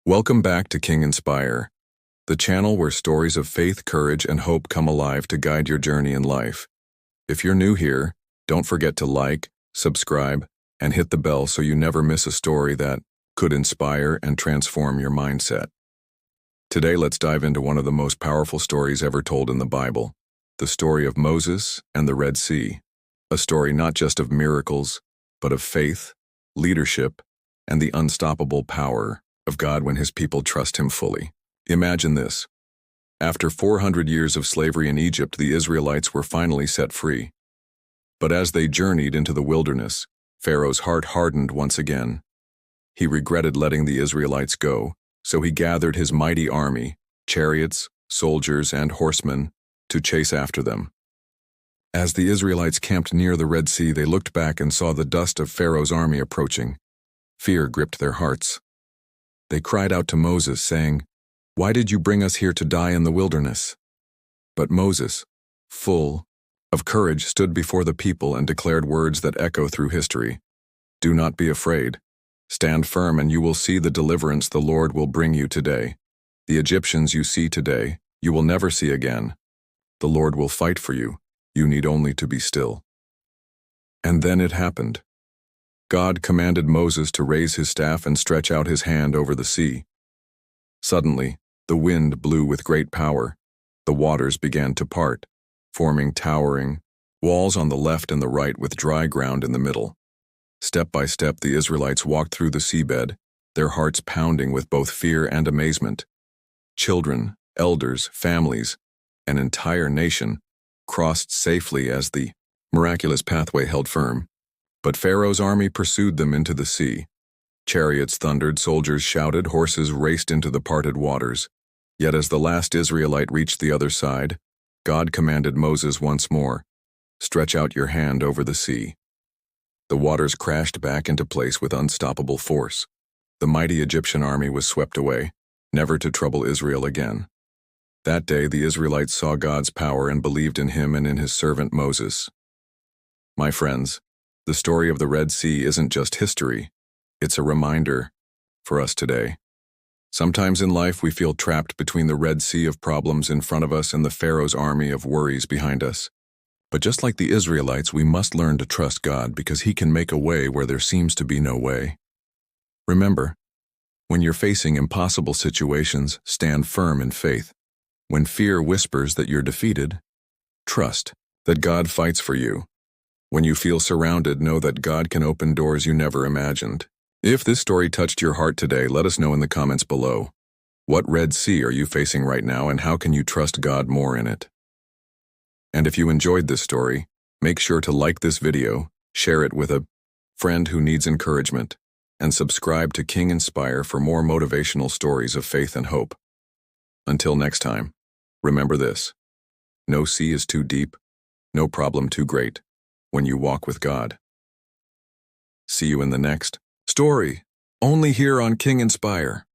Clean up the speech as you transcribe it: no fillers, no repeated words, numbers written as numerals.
Welcome back to King Inspire, the channel where stories of faith, courage, and hope come alive to guide your journey in life. If you're new here, don't forget to like, subscribe, and hit the bell so you never miss a story that could inspire and transform your mindset. Today, let's dive into one of the most powerful stories ever told in the Bible, the story of Moses and the Red Sea, a story not just of miracles, but of faith, leadership, and the unstoppable power of God when his people trust him fully. Imagine this. After 400 years of slavery in Egypt, the Israelites were finally set free. But as they journeyed into the wilderness, Pharaoh's heart hardened once again. He regretted letting the Israelites go, so he gathered his mighty army, chariots, soldiers, and horsemen, to chase after them. As the Israelites camped near the Red Sea, they looked back and saw the dust of Pharaoh's army approaching. Fear gripped their hearts. They cried out to Moses, saying, "Why did you bring us here to die in the wilderness?" But Moses, full of courage, stood before the people and declared words that echo through history. "Do not be afraid. Stand firm and you will see the deliverance the Lord will bring you today. The Egyptians you see today, you will never see again. The Lord will fight for you. You need only to be still." And then it happened. God commanded Moses to raise his staff and stretch out his hand over the sea. Suddenly, the wind blew with great power. The waters began to part, forming towering walls on the left and the right with dry ground in the middle. Step by step, the Israelites walked through the seabed, their hearts pounding with both fear and amazement. Children, elders, families, an entire nation crossed safely as the miraculous pathway held firm. But Pharaoh's army pursued them into the sea. Chariots thundered, soldiers shouted, horses raced into the parted waters. Yet as the last Israelite reached the other side, God commanded Moses once more, "Stretch out your hand over the sea." The waters crashed back into place with unstoppable force. The mighty Egyptian army was swept away, never to trouble Israel again. That day the Israelites saw God's power and believed in him and in his servant Moses. My friends, the story of the Red Sea isn't just history, it's a reminder for us today. Sometimes in life we feel trapped between the Red Sea of problems in front of us and the Pharaoh's army of worries behind us. But just like the Israelites, we must learn to trust God because he can make a way where there seems to be no way. Remember, when you're facing impossible situations, stand firm in faith. When fear whispers that you're defeated, trust that God fights for you. When you feel surrounded, know that God can open doors you never imagined. If this story touched your heart today, let us know in the comments below. What Red Sea are you facing right now, and how can you trust God more in it? And if you enjoyed this story, make sure to like this video, share it with a friend who needs encouragement, and subscribe to King Inspire for more motivational stories of faith and hope. Until next time, remember this: no sea is too deep, no problem too great when you walk with God. See you in the next story, only here on King Inspire.